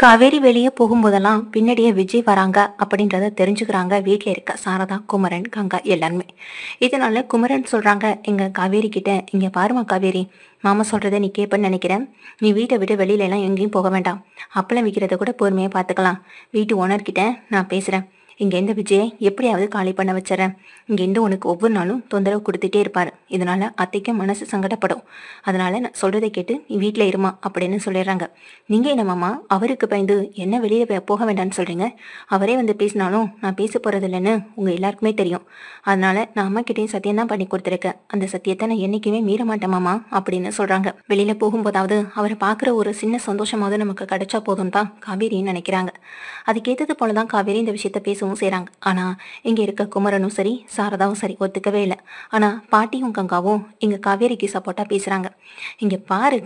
காவேரி வெளியே போகும்போதெல்லாம் பின்னாடியே விஜய் வராங்க அப்படின்றத தெரிஞ்சுக்கிறாங்க வீட்டில் இருக்க சாரதா, குமரன், கங்கா எல்லாருமே. இதனால குமரன் சொல்றாங்க எங்க காவேரி கிட்ட, இங்க பாருமா காவேரி, மாமா சொல்றதை நீ கேட்பன்னு நினைக்கிறேன். நீ வீட்டை விட்டு வெளியில எல்லாம் எங்கேயும் போக வேண்டாம். அப்பளம் விற்கிறத கூட பொறுமையா பார்த்துக்கலாம். வீட்டு ஓனர் கிட்ட நான் பேசுறேன். இங்கேருந்து விஜயை எப்படியாவது காலி பண்ண வச்சிடறேன். இங்கேருந்து உனக்கு ஒவ்வொரு நாளும் தொந்தரவு கொடுத்துட்டே இருப்பாரு. இதனால அத்தைக்கும் மனசு சங்கடப்படும். அதனால நான் சொல்றதை கேட்டு நீ வீட்டில் இருமா அப்படின்னு சொல்லிடுறாங்க. நீங்க என்ன மாமா அவருக்கு பயந்து என்ன வெளியே போக வேண்டாம்னு சொல்றீங்க? அவரே வந்து பேசினாலும் நான் பேச போறது இல்லைன்னு உங்க எல்லாருக்குமே தெரியும். அதனால நான் அம்மா கிட்டேயும் சத்தியம் தான் பண்ணி கொடுத்துருக்கேன். அந்த சத்தியத்தை நான் என்னைக்குமே மீற மாட்டேன் மாமா அப்படின்னு சொல்றாங்க. வெளியில போகும்போதாவது அவரை பார்க்குற ஒரு சின்ன சந்தோஷமாவது நமக்கு கிடைச்சா போதும் தான் காவேரின்னு நினைக்கிறாங்க. அதுக்கேற்றது போலதான் காவேரி இந்த விஷயத்த பேசவும் செய்றாங்க. ஆனா இங்க இருக்க குமரனும் சரி சாரதாவும் சரி ஒத்துக்கவே இல்லை. ஆனா பாட்டியும் கங்காவும் இங்க காவேரிக்கு சப்போர்ட்டா பேசுறாங்க. இங்க பாரு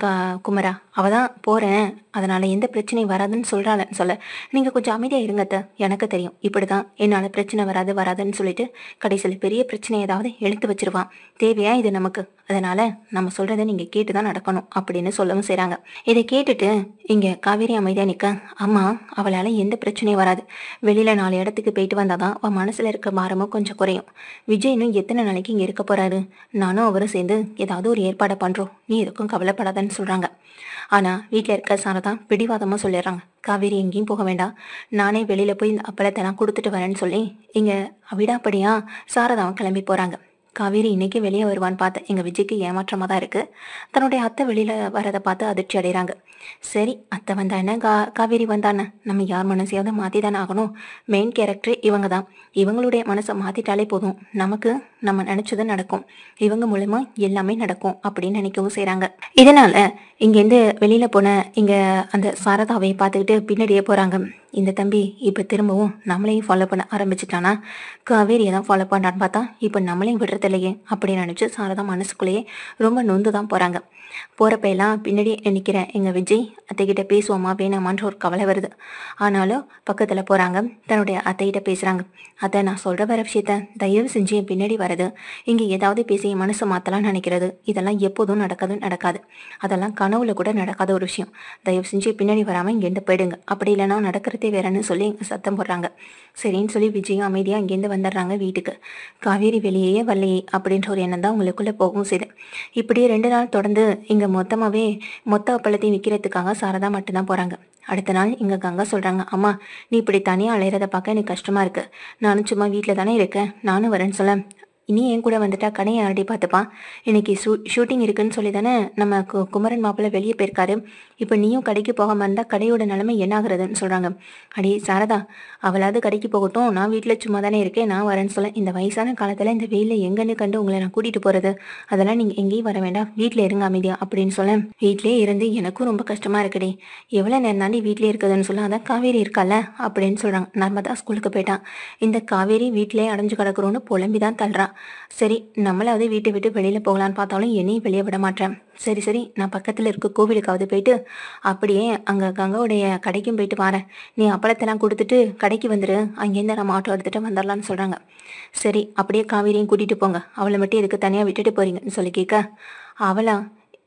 குமரா, அவதான் போறேன், அதனால எந்த பிரச்சனையும் வராதுன்னு சொல்றாளன்னு சொல்ல, நீங்க கொஞ்சம் அமைதியா இருங்க அத்தை. எனக்கு தெரியும் இப்படிதான் என்னால பிரச்சனை வராதுன்னு சொல்லிட்டு கடைசியில் பெரிய பிரச்சனை ஏதாவது இழுத்து வச்சிருவான். தேவையா இது நமக்கு? அதனால நம்ம சொல்றதை நீங்க கேட்டுதான் நடக்கணும் அப்படின்னு சொல்லவும் செய்றாங்க. இதை கேட்டுட்டு இங்க காவேரி அமைதியா நிக்க, அம்மா அவளால எந்த பிரச்சனையும் வராது. வெளியில 4 இடத்துக்கு போயிட்டு வந்தாதான் அவன் மனசுல இருக்க பாரமும் கொஞ்சம் குறையும். விஜய் இன்னும் எத்தனை நாளைக்கு இங்க இருக்க போறாரு? நானும் அவரும் சேர்ந்து ஏதாவது ஒரு ஏற்பாடை பண்றோம், நீ எதுக்கும் கவலைப்படாதன்னு சொல்றாங்க. ஆனா வீட்டுல இருக்க சாரதா பிடிவாதமா சொல்லிடுறாங்க. காவேரி எங்கேயும் போக வேண்டாம், நானே வெளியில போய் இந்த அப்பளத்தெல்லாம் கொடுத்துட்டு வரேன்னு சொல்லி இங்க விடாப்படியா சாரதாவும் கிளம்பி போறாங்க. காவேரி இன்னைக்கு வெளியே வருவான்னு பார்த்து எங்க விஜய்க்கு ஏமாற்றமா தான் இருக்கு. தன்னுடைய அத்தை வெளியில வரதை பார்த்து அதிர்ச்சி அடைகிறாங்க. சரி, அத்தை வந்தா என்ன, காவேரி வந்தானே, நம்ம யார் மனசையாவது மாத்தி தானே ஆகணும். மெயின் கேரக்டர் இவங்க தான். இவங்களுடைய மனசை மாத்திட்டாலே போதும், நமக்கு நம்ம நினைச்சது நடக்கும். இவங்க மூலமா எல்லாமே நடக்கும் அப்படின்னு நினைக்கவும் செய்றாங்க. இதனால இங்கேருந்து வெளியில போன இங்க அந்த சாரதாவை பார்த்துக்கிட்டு பின்னாடியே போறாங்க. இந்த தம்பி இப்ப திரும்பவும் நம்மளையும் ஃபாலோ பண்ண ஆரம்பிச்சுட்டானா? காவேரியை தான் ஃபாலோ பண்ணான்னு பார்த்தா இப்ப நம்மளையும் விடுறதில்லையே அப்படின்னு நினைச்சு சாரதா மனசுக்குள்ளேயே ரொம்ப நொந்து தான் போறாங்க. போறப்ப எல்லாம் பின்னாடி நிற்கிற எங்க விஜய் அத்தைகிட்ட பேசுவோமா வேணாமான்ற ஒரு கவலை வருது. ஆனாலும் பக்கத்துல போறாங்க, தன்னுடைய அத்தைகிட்ட பேசுறாங்க. அத்தை, நான் சொல்ற வர விஷயத்த தயவு செஞ்சு என் பின்னாடி வரது, இங்க ஏதாவது பேசி என் மனசை மாத்தலாம்னு நினைக்கிறது, இதெல்லாம் எப்போதும் நடக்காது. அதெல்லாம் கனவுல கூட நடக்காத ஒரு விஷயம். தயவு செஞ்சு பின்னாடி வராம இங்கேருந்து போயிடுங்க, அப்படி இல்லைன்னா நடக்கிறதே வேறன்னு சொல்லி சத்தம் போடுறாங்க. சரின்னு சொல்லி விஜயும் அமைதியா இங்கேருந்து வந்துடுறாங்க வீட்டுக்கு. காவேரி வெளியே வரலையே அப்படின்ற ஒரு எண்ணம் தான் உங்களுக்குள்ள போகவும் செய்யுது. இப்படியே 2 நாள் தொடர்ந்து இங்க மொத்த அப்பளத்தையும் விற்கிறதுக்காக சாரதா மட்டும்தான் போறாங்க. அடுத்த நாள் இங்க கங்கா சொல்றாங்க, அம்மா நீ இப்படி தனியா அலையறத பார்க்க எனக்கு கஷ்டமா இருக்கு. நானும் சும்மா வீட்டில் தானே இருக்கேன், நானும் வரேன்னு சொல்ல, இனி என் கூட வந்துட்டா கடையை யாரடி பார்த்துப்பான்? இன்னைக்கு ஷூட்டிங் இருக்குன்னு சொல்லி தானே நம்ம குமரன் மாப்பிள்ளை வெளியே போயிருக்காரு. இப்போ நீயும் கடைக்கு போகாம இருந்தா கடையோட நிலைமை என்ன ஆகுறதுன்னு சொல்றாங்க. அடி சாரதா, அவளாவது கடைக்கு போகட்டும், நான் வீட்டில் சும்மா தானே இருக்கேன், நான் வரேன்னு சொல்ல, இந்த வயசான காலத்துல இந்த வெயிலில் எங்கன்னு கண்டு உங்களை நான் கூட்டிட்டு போறது? அதெல்லாம் நீங்க எங்கேயும் வர வேண்டாம், வீட்டில் இருங்க அமைதியா அப்படின்னு சொல்ல, வீட்டிலே இருந்து எனக்கும் ரொம்ப கஷ்டமா இருக்குடி, எவ்வளோ நேரம் தாண்டி வீட்டிலே இருக்குதுன்னு சொல்ல, அதான் காவேரி இருக்கால அப்படின்னு சொல்றாங்க. நர்மதா ஸ்கூலுக்கு போயிட்டான், இந்த காவேரி வீட்டிலே அடைஞ்சு கிடக்குறோன்னு புலம்பிதான் தள்ளுறான். சரி, நம்மளாவது வீட்டை விட்டு வெளியில போகலான்னு பார்த்தாலும் என்னையும் வெளியே விட மாட்டேன். சரி, நான் பக்கத்துல இருக்க கோவிலுக்காவது போயிட்டு அப்படியே அங்க கங்காவுடைய கடைக்கும் போயிட்டு வரேன். நீ அப்பளத்தெல்லாம் கொடுத்துட்டு கடைக்கு வந்துரு, அங்கேருந்து நம்ம ஆட்டோ எடுத்துட்டு வந்துடலான்னு சொல்றாங்க. சரி, அப்படியே காவேரியும் கூட்டிட்டு போங்க, அவளை மட்டும் எதுக்கு தனியா விட்டுட்டு போறீங்கன்னு சொல்லி கேட்க, அவளா,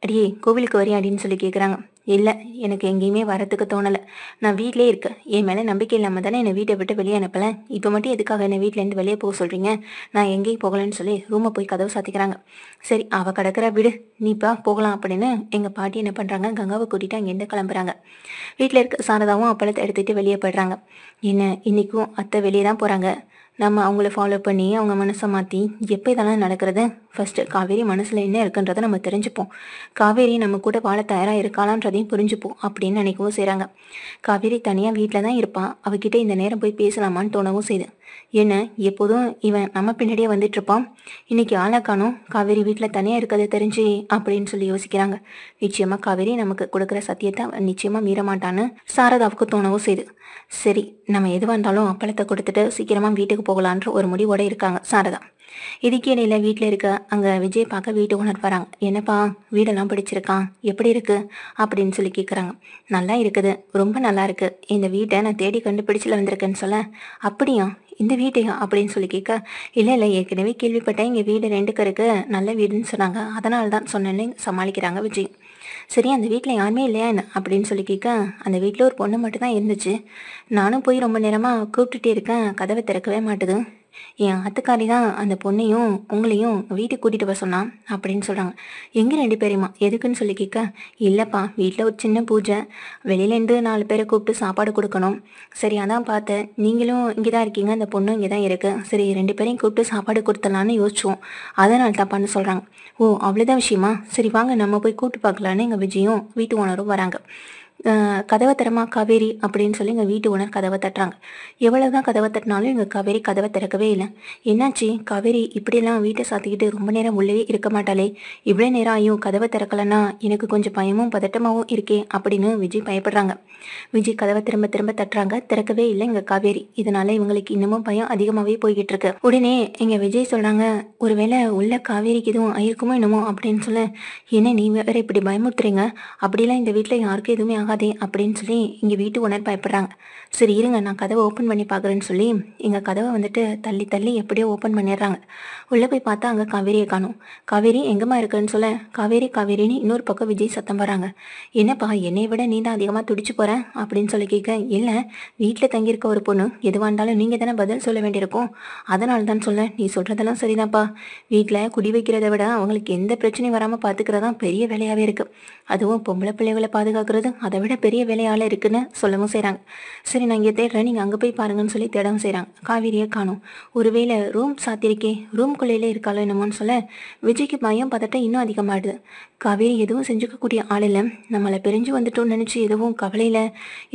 அடியே கோவிலுக்கு வரியா அப்படின்னு சொல்லி கேட்குறாங்க. இல்லை, எனக்கு எங்கேயுமே வரத்துக்கு தோணலை, நான் வீட்டிலே இருக்கேன். என் மேலே நம்பிக்கை இல்லாமல் தானே என்னை வீட்டை விட்டு வெளியே அனுப்பலை, இப்போ மட்டும் எதுக்காக என்னை வீட்டிலேருந்து வெளியே போக சொல்கிறீங்க? நான் எங்கேயும் போகலன்னு சொல்லி ரூமை போய் கதவு சாத்திக்கிறாங்க. சரி, அவள் கிடக்கிற விடு, நீப்பா போகலாம் அப்படின்னு எங்கள் பாட்டி என்ன பண்ணுறாங்க, கங்காவை கூட்டிகிட்டு அங்கேருந்து கிளம்புறாங்க. வீட்டில் இருக்க சாரதாவும் அப்பளத்தை எடுத்துகிட்டு வெளியே போய்ட்றாங்க. என்ன இன்றைக்கும் அத்தை வெளியே தான் போகிறாங்க, நம்ம அவங்கள ஃபாலோ பண்ணி அவங்க மனசை மாற்றி எப்போ இதெல்லாம் நடக்கிறது? ஃபஸ்ட்டு காவேரி மனசில் என்ன இருக்குன்றதை நம்ம தெரிஞ்சுப்போம். காவேரி நம்ம கூட வாழ தயாராக இருக்காளான்றதையும் புரிஞ்சுப்போம் அப்படின்னு நினைக்கவும் செய்கிறாங்க. காவேரி தனியாக வீட்டில் தான் இருப்பான், அவகிட்ட இந்த நேரம் போய் பேசலாமான்னு தோணவும் செய்யுது. என்ன எப்போதும் இவன் நம்ம பின்னாடியே வந்துட்டு இருப்பான், இன்னைக்கு ஆளாக்கானும் காவேரி வீட்டில் தனியாக இருக்கிறது தெரிஞ்சு அப்படின்னு சொல்லி யோசிக்கிறாங்க. நிச்சயமாக காவேரி நமக்கு கொடுக்குற சத்தியத்தை நிச்சயமாக மீற மாட்டான்னு சாரதாவுக்கு தோணவும் செய்யுது. சரி, நம்ம எதுவாக இருந்தாலும் அப்பளத்தை கொடுத்துட்டு சீக்கிரமாக வீட்டுக்கு போகலான்ற ஒரு முடிவோடு இருக்காங்க சாரதா. இதுக்கு இடையில வீட்டில் இருக்க அங்கே விஜய் பார்க்க வீட்டு ஓனர் வராங்க. என்னப்பா வீடெல்லாம் பிடிச்சிருக்கான், எப்படி இருக்கு அப்படின்னு சொல்லி கேட்குறாங்க. நல்லா இருக்குது, ரொம்ப நல்லா இருக்கு, இந்த வீட்டை நான் தேடி கண்டுபிடிச்சில வந்திருக்கேன்னு சொல்ல, அப்படியா இந்த வீட்டையா அப்படின்னு சொல்லி கேட்க, இல்லை ஏற்கனவே கேள்விப்பட்டேன் இங்கே வீடு 2க்கு இருக்கு, நல்ல வீடுன்னு சொன்னாங்க, அதனால தான் சொன்னேன்னு சமாளிக்கிறாங்க விஜய். சரி அந்த வீட்டில் யாருமே இல்லையா என்ன அப்படின்னு சொல்லி கேட்க, அந்த வீட்டில் ஒரு பொண்ணு மட்டும் தான் இருந்துச்சு. நானும் போய் ரொம்ப நேரமாக கூப்பிட்டுட்டே இருக்கேன், கதவை திறக்கவே மாட்டுது. என் ஆத்துக்காரி தான் அந்த பொண்ணையும் உங்களையும் வீட்டுக்கு கூட்டிகிட்டு வர சொன்னான் அப்படின்னு சொல்கிறாங்க. எங்கே 2 பேரையுமா எதுக்குன்னு சொல்லி கேட்க, இல்லைப்பா வீட்டில் ஒரு சின்ன பூஜை, வெளியிலேருந்து 4 பேரை கூப்பிட்டு சாப்பாடு கொடுக்கணும். சரி அதான் பார்த்தேன், நீங்களும் இங்கே தான் இருக்கீங்க, அந்த பொண்ணும் இங்கே தான் இருக்குது, சரி 2 பேரையும் கூப்பிட்டு சாப்பாடு கொடுத்துடலான்னு யோசிச்சோம், அதனால தாப்பான்னு சொல்கிறாங்க. ஓ அவ்வளோதான் விஷயமா, சரி வாங்க நம்ம போய் கூப்பிட்டு பார்க்கலான்னு எங்கள் விஜயும் வீட்டு ஓனரும் வராங்க. கதவை திறமா காவேரி அப்படின்னு சொல்லி எங்கள் வீட்டு ஓனர் கதவை தட்டுறாங்க. எவ்வளோ தான் கதவை தட்டினாலும் எங்கள் காவேரி கதவை திறக்கவே இல்லை. என்னாச்சு காவேரி, இப்படியெல்லாம் வீட்டை சாத்திக்கிட்டு ரொம்ப நேரம் உள்ளே இருக்க மாட்டாளே, இவ்வளோ நேரம் ஆயும் கதவை திறக்கலன்னா எனக்கு கொஞ்சம் பயமும் பதட்டமாகவும் இருக்கே அப்படின்னு விஜய் பயப்படுறாங்க. விஜய் கதவை திரும்ப திரும்ப தட்டுறாங்க, திறக்கவே இல்லை எங்கள் காவேரி. இதனால இவங்களுக்கு இன்னமும் பயம் அதிகமாகவே போய்கிட்டு இருக்கு. உடனே எங்கள் விஜய் சொல்கிறாங்க, ஒருவேளை உள்ள காவேரிக்கு எதுவும் ஆயிருக்குமோ என்னமோ அப்படின்னு சொல்ல, என்ன நீ வேற இப்படி பயமுறுத்துறீங்க, அப்படிலாம் இந்த வீட்டில் யாருக்கும் எதுவுமே ஆகாதே அப்படின்னு சொல்லி இங்கே வீட்டு ஓனர் பயப்படுறாங்க. சரி இருங்க நான் கதவை ஓப்பன் பண்ணி பார்க்குறேன்னு சொல்லி எங்கள் கதவை வந்துட்டு தள்ளி தள்ளி எப்படியோ ஓப்பன் பண்ணிடுறாங்க. உள்ளே போய் பார்த்தா அங்கே காவேரியை காணும். காவேரி எங்கேம்மா இருக்குன்னு சொல்ல, காவேரி காவேரின்னு இன்னொரு பக்கம் விஜய் சத்தம் வராங்க. என்னப்பா என்னை விட நீ தான் அதிகமாக துடிச்சு போகிற அப்படின்னு சொல்லி கேட்க, இல்லை வீட்டில் தங்கியிருக்க ஒரு பொண்ணு எதுவாக இருந்தாலும் நீங்கள் தானே பதில் சொல்ல வேண்டியிருக்கும், அதனால தான் சொல்ல, நீ சொல்கிறதெல்லாம் சரிதான்ப்பா, வீட்டில் குடி வைக்கிறத விட அவங்களுக்கு எந்த பிரச்சனையும் வராமல் பார்த்துக்கிறதான் பெரிய வேலையாகவே இருக்குது, அதுவும் பொம்பளை பிள்ளைகளை பாதுகாக்கிறது அதை விட பெரிய வேலையால் இருக்குன்னு சொல்லவும் செய்கிறாங்க. சரி நான் இங்கே தேடுறேன், நீங்கள் அங்கே போய் பாருங்கன்னு சொல்லி தேடவும் செய்கிறாங்க. காவேரியை காணும். ஒருவேளை ரூம் சாத்திருக்கே, ரூம்குள்ளேயே இருக்காளோ என்னமோன்னு சொல்ல விஜய்க்கு பயம் பதட்டம் இன்னும் அதிகமாகிடுது. காவேரி எதுவும் செஞ்சுக்கக்கூடிய ஆள் இல்லை, நம்மளை பிரிஞ்சு வந்துட்டோம்னு நினச்சி எதுவும் கவலையில்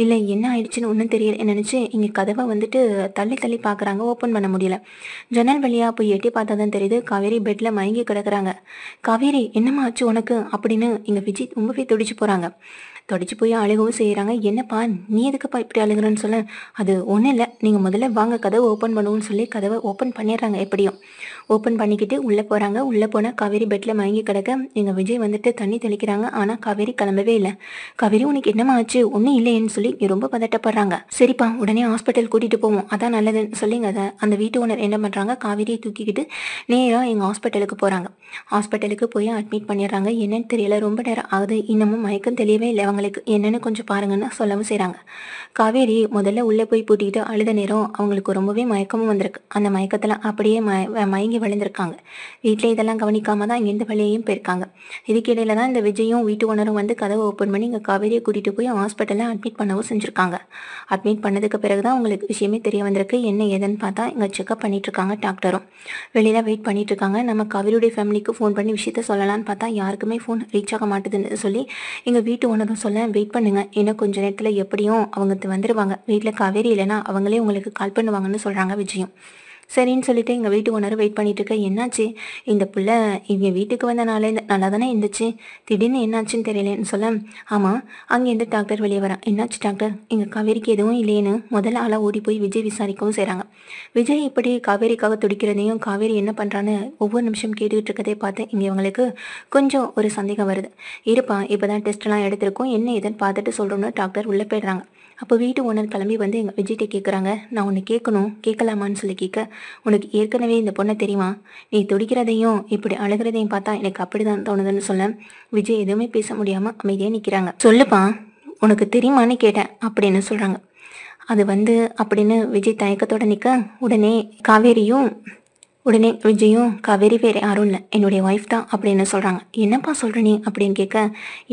இல்லை என்ன ஆயிடுச்சுன்னு ஒன்றும் தெரியல நினச்சி இங்கே கதவை வந்துட்டு தள்ளி தள்ளி பார்க்குறாங்க, ஓப்பன் பண்ண முடியல. ஜன்னல் வழியாக போய் எட்டி பார்த்தா தான் தெரியுது காவேரி பெட்டில் மயங்கி கிடக்குறாங்க. காவேரி என்னம்மா ஆச்சு உனக்கு அப்படின்னு இங்கே விஜய் ரொம்பவே துடிச்சு போகிறாங்க. துடிச்சு போய் அழுகவும் செய்கிறாங்க. என்னப்பா நீ எதுக்குப்பா இப்படி அழுகுறன்னு சொல்ல, அது ஒன்றும் இல்லை, நீங்கள் முதல்ல வாங்க கதவை ஓப்பன் பண்ணுவோன்னு சொல்லி கதவை ஓப்பன் பண்ணிடுறாங்க. எப்படியும் ஓப்பன் பண்ணிக்கிட்டு உள்ளே போகிறாங்க. உள்ளே போனால் காவேரி பெட்டில் மயங்கி கிடக்க எங்கள் விஜய் வந்துட்டு தண்ணி தெளிக்கிறாங்க. ஆனால் காவேரி கிளம்பவே இல்லை. காவேரி உனக்கு என்னம்மா ஆச்சு, ஒன்றும் இல்லையேன்னு சொல்லி ரொம்ப பதட்டப்படுறாங்க. சரிப்பா உடனே ஹாஸ்பிட்டல் கூட்டிகிட்டு போவோம், அதான் நல்லதுன்னு சொல்லி அந்த வீட்டு ஓனர் என்ன பண்ணுறாங்க, காவேரியை தூக்கிக்கிட்டு நேராக எங்கள் ஹாஸ்பிட்டலுக்கு போகிறாங்க. ஹாஸ்பிட்டலுக்கு போய் அட்மிட் பண்ணிடுறாங்க. என்னன்னு தெரியல, ரொம்ப நேரம் ஆகுது, இன்னமும் மயக்கம் தெரியவே இல்லை அவங்களுக்கு, என்னென்னு கொஞ்சம் பாருங்கன்னு சொல்லவும் செய்கிறாங்க. காவேரி முதல்ல உள்ளே போய் பூட்டிக்கிட்டு அழுத நேரம் அவங்களுக்கு ரொம்பவே மயக்கமும் வந்திருக்கு. அந்த மயக்கத்தில் அப்படியே மயங்கி விழுந்திருக்காங்க. வீட்டில் இதெல்லாம் கவனிக்காம தான் இங்கேருந்து வெளியேயும் போயிருக்காங்க. இதுக்கிடையில தான் இந்த விஜயும் வீட்டு ஓனரும் வந்து கதவை ஓப்பன் பண்ணி இங்கே காவேரியை கூட்டிகிட்டு போய் ஹாஸ்பிட்டலில் அட்மிட் பண்ணவும் செஞ்சுருக்காங்க. அட்மிட் பண்ணதுக்கு பிறகு தான் உங்களுக்கு விஷயமே தெரிய வந்திருக்கு. என்ன ஏதுன்னு பார்த்தா இங்கே செக்அப் பண்ணிட்டு இருக்காங்க டாக்டரும். வெளியில் வெயிட் பண்ணிட்டு இருக்காங்க. நம்ம காவேரியுடைய ஃபேமிலிக்கு ஃபோன் பண்ணி விஷயத்த சொல்லலான்னு பார்த்தா யாருக்குமே ஃபோன் ரீச் ஆக மாட்டுதுன்னு சொல்லி எங்கள் வீட்டு ஓனரும் சொல்ல, வெயிட் பண்ணுங்க, இன்னும் கொஞ்சம் நேரத்தில் எப்படியும் அவங்க வந்துடுவாங்க, வீட்டில் காவேரி இல்லைன்னா அவங்களே உங்களுக்கு கால் பண்ணுவாங்கன்னு சொல்கிறாங்க விஜயும். சரின்னு சொல்லிட்டு எங்கள் வீட்டு ஓனர் வெயிட் பண்ணிட்டு இருக்க, என்னாச்சு இந்த பிள்ளை இவங்க வீட்டுக்கு வந்த நாளே நல்லா தானே இருந்துச்சு, திடீர்னு என்னாச்சுன்னு தெரியலன்னு சொல்ல, ஆமாம் அங்கேருந்து டாக்டர் வெளியே வரேன், என்னாச்சு டாக்டர், எங்கள் காவேரிக்கு எதுவும் இல்லையேன்னு முதல்ல ஆளாக ஓடி போய் விஜய் விசாரிக்கவும் செய்கிறாங்க. விஜய் இப்படி காவேரிக்காக துடிக்கிறதையும் காவேரி என்ன பண்ணுறான்னு ஒவ்வொரு நிமிஷம் கேட்டுக்கிட்டு இருக்கதே பார்த்து இங்கே இவங்களுக்கு கொஞ்சம் ஒரு சந்தேகம் வருது. இருப்பா இப்போ தான் டெஸ்ட்லாம் எடுத்திருக்கோம், என்ன ஏதுன்னு பார்த்துட்டு சொல்கிறோன்னு டாக்டர் உள்ளே போயிடுறாங்க. அப்போ வீட்டு ஓனர் கிளம்பி வந்து எங்கள் விஜய்கிட்ட கேட்குறாங்க, நான் ஒன்று கேட்கணும், கேட்கலாமான்னு சொல்லி கேட்க, உனக்கு ஏற்கனவே இந்த பொண்ணை தெரியுமா, நீ துடிக்கிறதையும் இப்படி அழுகிறதையும் பார்த்தா எனக்கு அப்படி தான் தோணுதுன்னு சொல்ல விஜய் எதுவுமே பேச முடியாமல் அமைதியாக நிற்கிறாங்க. சொல்லுப்பா உனக்கு தெரியுமான்னு கேட்டேன் அப்படின்னு சொல்கிறாங்க. அது அப்படின்னு விஜய் தயக்கத்தோடு நிற்க உடனே விஜயும் காவேரி வேறு யாரும் இல்லை, என்னுடைய ஒய்ஃப் தான் அப்படின்னு சொல்கிறாங்க. என்னப்பா சொல்கிற நீ அப்படின்னு கேட்க,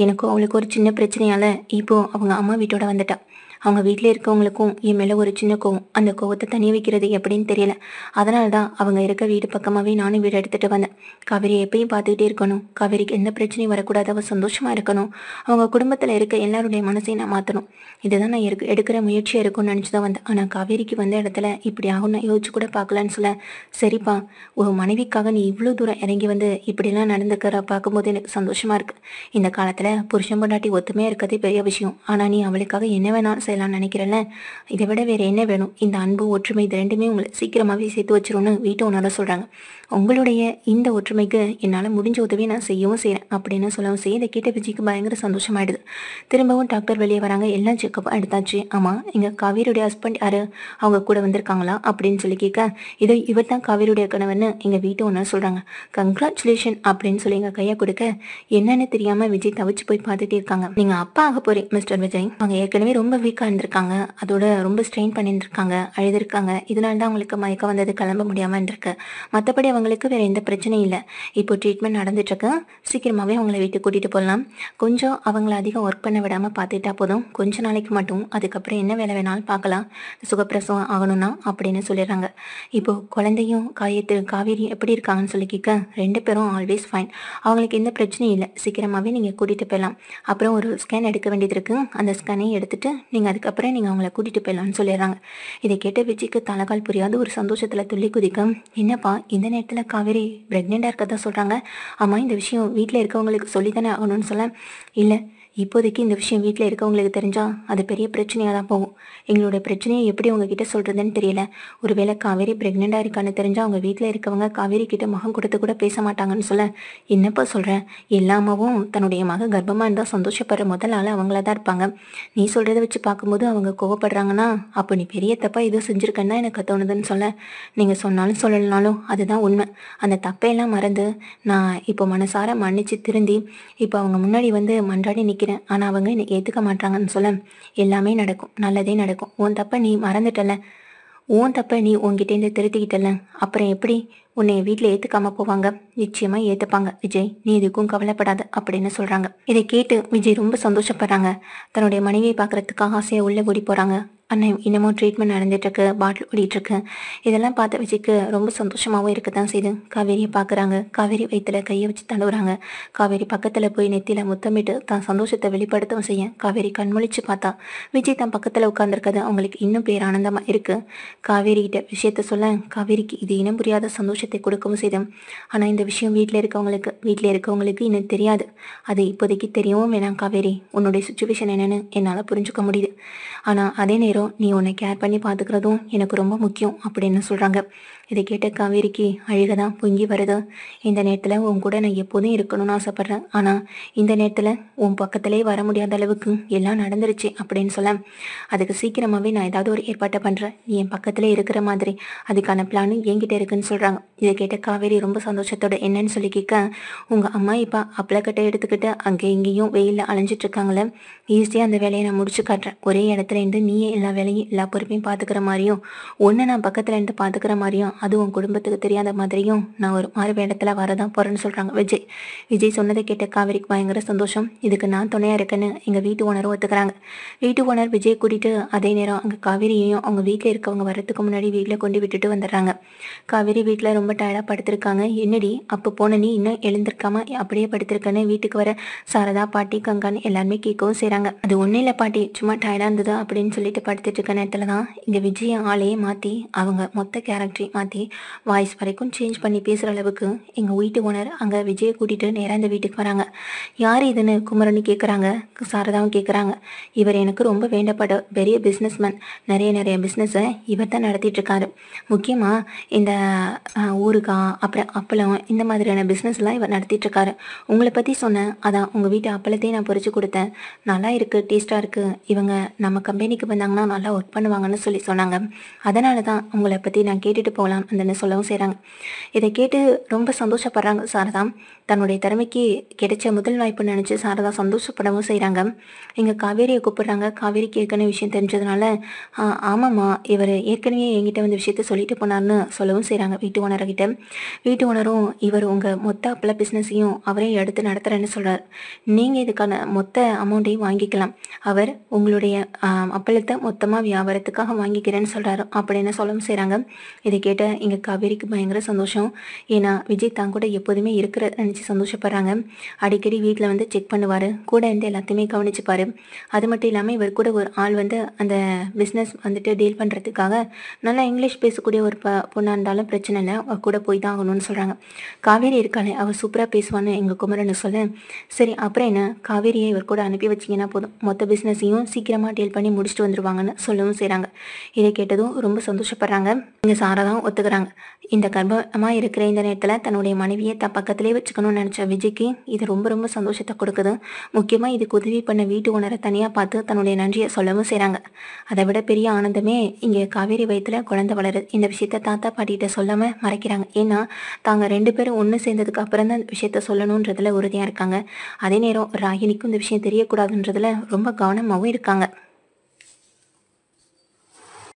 எனக்கும் அவளுக்கு ஒரு சின்ன பிரச்சனையால் இப்போது அவங்க அம்மா வீட்டோட வந்துட்டா, அவங்க வீட்டில் இருக்கவங்களுக்கும் என் மேலே ஒரு சின்ன கோவம், அந்த கோவத்தை தனியாக வைக்கிறது எப்படின்னு தெரியல, அதனால தான் அவங்க இருக்க வீடு பக்கமாகவே நானும் வீடு எடுத்துகிட்டு வந்தேன். காவேரி எப்பயும் பார்த்துக்கிட்டே இருக்கணும், காவேரிக்கு எந்த பிரச்சனையும் வரக்கூடாது, அவள் சந்தோஷமாக இருக்கணும், அவங்க குடும்பத்தில் இருக்க எல்லாருடைய மனசையும் நான் மாற்றணும், இதுதான் நான் எடுக்கிற முயற்சியாக இருக்கும்னு நினச்சி தான் வந்தேன். ஆனால் காவேரிக்கு வந்த இடத்துல இப்படி ஆகும் நான் யோசிச்சு கூட பார்க்கலான்னு சொல்ல, சரிப்பா ஒரு மனைவிக்காக நீ இவ்வளோ தூரம் இறங்கி வந்து இப்படிலாம் நடந்துக்கிற பார்க்கும்போது எனக்கு சந்தோஷமாக இருக்குது. இந்த காலத்தில் புருஷன் பொண்டாட்டி ஒத்துமையாக இருக்கிறதே பெரிய விஷயம், ஆனால் நீ அவளுக்காக என்ன வேணாலும் செய்யலாம்னு நினைக்கிறேன்ல, இதை விட வேறு என்ன வேணும்? இந்த அன்பு ஒற்றுமை இது ரெண்டுமே உங்களை சீக்கிரமாகவே சேர்த்து வச்சிரும்னு வீட்டு ஓனராக சொல்கிறாங்க. உங்களுடைய இந்த ஒற்றுமைக்கு என்னால் முடிஞ்ச உதவியை நான் செய்யவும் செய்கிறேன் அப்படின்னு சொல்லவும் செய்ய இதை கேட்ட விஜய்க்கு பயங்கர சந்தோஷமாயிடுது. திரும்பவும் டாக்டர் வெளியே வராங்க. எல்லாம் செக்கப்பும் எடுத்தாச்சு. ஆமாம், இங்கே காவேரியுடைய ஹஸ்பண்ட் யார், அவங்க கூட வந்திருக்காங்களா அப்படின்னு சொல்லி கேட்க, இவர் தான் காவேரியுடைய கணவன்னு எங்கள் வீட்டு ஓனர் சொல்கிறாங்க. கங்க்ராச்சுலேஷன் அப்படின்னு சொல்லி எங்கள் கையை கொடுக்க, என்னன்னு தெரியாமல் விஜய் தவிச்சு போய் பார்த்துட்டே இருக்காங்க. நீங்கள் அப்பா ஆக போகிறீங்க மிஸ்டர் விஜய். அவங்க ஏற்கனவே ரொம்ப வீக்காக இருந்திருக்காங்க, அதோட ரொம்ப ஸ்ட்ரெயின் பண்ணியிருக்காங்க, அழுதுருக்காங்க. இதனால தான் அவங்களுக்கு மயக்கம் வந்தது, கிளம்ப முடியாமல் இருந்திருக்கு. மற்றபடி அவங்களுக்கு வேறு எந்த பிரச்சனையும் இல்லை. இப்போ ட்ரீட்மெண்ட் நடந்துட்டுருக்கு. சீக்கிரமாகவே அவங்கள வீட்டுக்கு கூட்டிகிட்டு போகலாம். கொஞ்சம் அவங்கள அதிகம் ஒர்க் பண்ண விடாமல் பார்த்துட்டா போதும், கொஞ்ச நாளைக்கு மட்டும். அதுக்கப்புறம் என்ன வேலை வேணாலும் பார்க்கலாம், சுகப்பிரசவம் ஆகணும்னா அப்படின்னு சொல்லிடுறாங்க. இப்போது குழந்தையும் காவேரி எப்படி இருக்காங்கன்னு சொல்லி கேட்க, 2 பேரும் ஆல்வேஸ் ஃபைன், அவங்களுக்கு எந்த பிரச்சனையும் இல்லை, சீக்கிரமாகவே நீங்கள் கூட்டிகிட்டு போயிடலாம். அப்புறம் ஒரு ஸ்கேன் எடுக்க வேண்டியது இருக்குது, அந்த ஸ்கேனையும் எடுத்துகிட்டு நீங்கள் அதுக்கப்புறம் நீங்கள் அவங்கள கூட்டிகிட்டு போயிடலான்னு சொல்லிடுறாங்க. இதை கேட்ட விஜய்க்கு தலைகால் புரியாத ஒரு சந்தோஷத்தில் துள்ளி குதிக்க, என்னப்பா இந்த நேரத்தில் காவேரி ப்ரெக்னெண்ட்டாக இருக்கதான் சொல்கிறாங்க, ஆமாம் இந்த விஷயம் வீட்டில் இருக்கவங்களுக்கு சொல்லி தானே ஆகணும்னு சொல்ல, இல்லை இப்போதைக்கு இந்த விஷயம் வீட்டில் இருக்கவங்களுக்கு தெரிஞ்சால் அது பெரிய பிரச்சனையாக தான் போகும். எங்களோட பிரச்சனையை எப்படி உங்ககிட்ட சொல்கிறதுன்னு தெரியல. ஒருவேளை காவேரி ப்ரெக்னெண்ட்டாக இருக்கான்னு தெரிஞ்சால் அவங்க வீட்டில் இருக்கவங்க காவேரி கிட்ட முகம் கொடுத்து கூட பேச மாட்டாங்கன்னு சொல்ல, என்னப்பா சொல்கிறேன், எல்லா அம்மாவும் தன்னுடைய மக கர்ப்பமாக இருந்தால் சந்தோஷப்படுற முதல் ஆள் அவங்கள தான் இருப்பாங்க. நீ சொல்கிறத வச்சு பார்க்கும்போது அவங்க கோவப்படுறாங்கன்னா அப்போ நீ பெரிய தப்பாக எதுவும் செஞ்சுருக்கன்னு தான் எனக்கு தோணுதுன்னு சொல்ல, நீங்கள் சொன்னாலும் சொல்லலைனாலும் அதுதான் உண்மை. அந்த தப்பையெல்லாம் மறந்து நான் இப்போ மனசார மன்னிச்சு திருந்தி இப்போ அவங்க முன்னாடி வந்து மன்றாடி நிற்கிறேன். ஆனால் அவங்க என்னை ஏற்றுக்க மாட்டாங்கன்னு சொல்ல, எல்லாமே நடக்கும், நல்லதே நடக்கும். உன் தப்பை நீ மறந்துட்டல, உன் தப்பை நீ உன்கிட்டேருந்து திருத்திக்கிட்டல, அப்புறம் எப்படி உன்னை வீட்டில் ஏற்றுக்காம போவாங்க? நிச்சயமாக ஏற்றுப்பாங்க விஜய், நீ எதுக்கும் கவலைப்படாத அப்படின்னு சொல்கிறாங்க. இதை கேட்டு விஜய் ரொம்ப சந்தோஷப்படுறாங்க. தன்னுடைய மனைவியை பார்க்குறதுக்காக ஆசையாக உள்ளே ஓடி போகிறாங்க. அண்ணன் இன்னமும் ட்ரீட்மெண்ட் நடந்துட்டுருக்கு, பாட்டில் ஓடிட்டுருக்கு. இதெல்லாம் பார்த்த விஜய்க்கு ரொம்ப சந்தோஷமாகவும் இருக்க தான் செய்யுது. காவேரியை பார்க்குறாங்க. காவேரி வயிற்றுல கையை வச்சு தழுவுறாங்க. காவேரி பக்கத்தில் போய் நெத்தியில் முத்தமிட்டு தான் சந்தோஷத்தை வெளிப்படுத்தவும் செய்ய காவேரி கண்மொழிச்சு பார்த்தா விஜய் தான் பக்கத்தில் உட்காந்துருக்கிறது அவங்களுக்கு இன்னும் பேர் ஆனந்தமாக இருக்குது. காவேரிகிட்ட விஷயத்த சொல்ல காவேரிக்கு இது இனம் புரியாத சந்தோஷத்தை கொடுக்கவும் செய்யும். ஆனால் இந்த விஷயம் வீட்டில் இருக்கவங்களுக்கு இன்னும் தெரியாது. அது இப்போதைக்கு தெரியவும் வேணாம் காவேரி, உன்னுடைய சுச்சுவேஷன் என்னென்னு என்னால் புரிஞ்சுக்க முடியுது. ஆனால் அதே நேரம் நீ உன்னை கேர் பண்ணி பார்த்துக்கிறதும் எனக்கு ரொம்ப முக்கியம் அப்படின்னு சொல்கிறாங்க. இதை கேட்ட காவேரிக்கு அழுக தான் பொங்கி வருது. இந்த நேரத்தில் உன் கூட நான் எப்போதும் இருக்கணும்னு ஆசைப்பட்றேன், ஆனால் இந்த நேரத்தில் உன் பக்கத்திலே வர முடியாத அளவுக்கு எல்லாம் நடந்துருச்சு அப்படின்னு சொல்ல, அதுக்கு சீக்கிரமாகவே நான் ஏதாவது ஒரு ஏற்பாட்டை பண்ணுறேன், நீ என் பக்கத்திலே இருக்கிற மாதிரி அதுக்கான பிளானும் என்கிட்ட இருக்குன்னு சொல்கிறாங்க. இதை கேட்ட காவேரி ரொம்ப சந்தோஷத்தோட என்னன்னு சொல்லி கேட்க, உங்கள் அம்மா இப்போ அப்பளக்கட்டை எடுத்துக்கிட்டு அங்கே இங்கேயும் வெயிலில் அலைஞ்சிட்ருக்காங்களே, ஈஸியாக அந்த வேலையை நான் முடிச்சு காட்டுறேன். ஒரே இடத்துல இருந்து நீயே எல்லா வேலையும் எல்லா பொறுப்பையும் பார்த்துக்கிற மாதிரியும், ஒன்று நான் பக்கத்தில் இருந்து பார்த்துக்கிற மாதிரியும், அது உன் குடும்பத்துக்கு தெரியாத மாதிரியும் நான் ஒரு மாறு வேடத்தில் வரதான் போகிறேன்னு சொல்கிறாங்க விஜய். விஜய் சொன்னதை கேட்ட காவேரிக்கு பயங்கர சந்தோஷம். இதுக்கு நான் துணையாக இருக்கேன்னு எங்கள் வீட்டு ஓனரும் ஒத்துக்கிறாங்க. வீட்டு ஓனர் விஜய் கூட்டிகிட்டு அதே நேரம் அங்கே காவேரியையும் அவங்க வீட்டில் இருக்கவங்க வர்றதுக்கு முன்னாடி வீட்டில் கொண்டு விட்டுட்டு வந்துடுறாங்க. காவேரி வீட்டில் ரொம்ப டயர்டாக படுத்திருக்காங்க. என்னடி அப்போ போன நீ இன்னும் எழுந்திருக்காம அப்படியே படுத்திருக்கேன்னு வீட்டுக்கு வர சாரதா பாட்டி கங்கான்னு எல்லாருமே கேட்கவும் செய்கிறாங்க. அது ஒன்றும் இல்லை பாட்டி, சும்மா டயர்டாக இருந்தது அப்படின்னு சொல்லிட்டு படுத்துட்டு இருக்க நேரத்தில் தான் இங்கே விஜயை ஆளையே மாற்றி அவங்க மொத்த கேரக்டரையும் மாற்றி வாய்ஸ் வரைக்கும் சேஞ்ச் பண்ணி பேசுகிற அளவுக்கு எங்கள் வீட்டு ஓனர் அங்கே விஜயை கூட்டிகிட்டு நேராக இந்த வீட்டுக்கு வராங்க. யார் இதுன்னு குமரன்னு கேட்குறாங்க. சாரதாவும் கேட்குறாங்க. இவர் எனக்கு ரொம்ப வேண்டப்பட பெரிய பிஸ்னஸ்மேன், நிறைய பிஸ்னஸை இவர் தான் நடத்திட்டுருக்காரு. முக்கியமாக இந்த ஊறுகாய் அப்புறம் அப்பளம் இந்த மாதிரியான பிஸ்னஸ்லாம் இவர் நடத்திட்டுருக்காரு. உங்களை பற்றி சொன்னேன், அதான் உங்கள் வீட்டு அப்பளத்தையும் நான் பொறிச்சு கொடுத்தேன், நல்லா இருக்குது, டேஸ்ட்டாக இருக்குது, இவங்க நம்ம கம்பெனிக்கு வந்தாங்கன்னா நல்லா ஒர்க் பண்ணுவாங்கன்னு சொல்லி சொன்னாங்க. அதனால தான் உங்களை பற்றி நான் கேட்டுட்டு போகலாம் அந்த சொல்லவும் செய்கிறாங்க. இதை கேட்டு ரொம்ப சந்தோஷப்படுறாங்க சாரதா. தன்னுடைய திறமைக்கு கிடைச்ச முதல் வாய்ப்பு நினச்சி சாரதா சந்தோஷப்படவும் செய்கிறாங்க. இங்கே காவேரியை கூப்பிடுறாங்க. காவேரிக்கு ஏற்கனவே விஷயம் தெரிஞ்சதுனால, ஆமாம்மா இவர் ஏற்கனவே என்கிட்ட வந்து விஷயத்த சொல்லிட்டு போனார்னு சொல்லவும் செய்கிறாங்க வீட்டு ஓனர்கிட்ட. வீட்டு ஓனரும் இவர் உங்கள் மொத்த அப்பள பிஸ்னஸையும் அவரே எடுத்து நடத்துகிறேன்னு சொல்கிறார். நீங்கள் இதுக்கான மொத்த அமௌண்ட்டையும் வாங்கிக்கலாம். அவர் உங்களுடைய அப்பளத்தை மொத்த மொத்தமாக வியாபாரத்துக்காக வாங்கிக்கிறேன்னு சொல்கிறாரு அப்படின்னு சொல்லவும் செய்கிறாங்க. இதை கேட்ட எங்கள் காவேரிக்கு பயங்கர சந்தோஷம். ஏன்னா விஜய் தான் கூட எப்போதுமே இருக்கிற நினச்சி சந்தோஷப்படுறாங்க. அடிக்கடி வீட்டில் வந்து செக் பண்ணுவார், கூட இருந்து எல்லாத்தையுமே கவனிச்சுப்பார். அது மட்டும் இல்லாமல் இவர் கூட ஒரு ஆள் வந்து அந்த பிஸ்னஸ் வந்துட்டு டீல் பண்ணுறதுக்காக நல்லா இங்கிலீஷ் பேசக்கூடிய ஒரு பொண்ணாக இருந்தாலும் பிரச்சனை இல்லை, அவள் கூட போய் தான் ஆகணும்னு சொல்கிறாங்க. காவேரி இருக்காளே அவள் சூப்பராக பேசுவான்னு எங்கள் குமரன் சொல்ல, சரி அப்புறம் என்ன, காவேரியை இவர் கூட அனுப்பி வச்சிங்கன்னா போதும், மொத்த பிஸ்னஸையும் சீக்கிரமாக டீல் பண்ணி முடிச்சுட்டு வந்துடுவாங்கன்னு சொல்லவும் செய்கிறாங்க. இதை கேட்டதும் ரொம்ப சந்தோஷப்படுறாங்க. இங்கே சாரா தான் ஒத்துக்கிறாங்க. இந்த கர்ப்பமாக இருக்கிற இந்த நேரத்தில் தன்னுடைய மனைவியை தன் பக்கத்திலே வச்சுக்கணும்னு நினச்ச விஜய்க்கு இது ரொம்ப ரொம்ப சந்தோஷத்தை கொடுக்குது. முக்கியமாக இதுக்கு உதவி பண்ண வீட்டு ஓனரை தனியாக பார்த்து தன்னுடைய நன்றியை சொல்லவும் செய்கிறாங்க. அதை விட பெரிய ஆனந்தமே இங்கே காவேரி வயிற்றுல குழந்தை வளருது. இந்த விஷயத்த தாத்தா பாட்டிகிட்ட சொல்லாமல் மறைக்கிறாங்க. ஏன்னா தாங்க 2 பேரும் ஒன்று சேர்ந்ததுக்கு அப்புறம் தான் இந்த விஷயத்த சொல்லணுன்றதுல உறுதியாக இருக்காங்க. அதே நேரம் ராகினிக்கும் இந்த விஷயம் தெரியக்கூடாதுன்றதுல ரொம்ப கவனமாகவும் இருக்காங்க.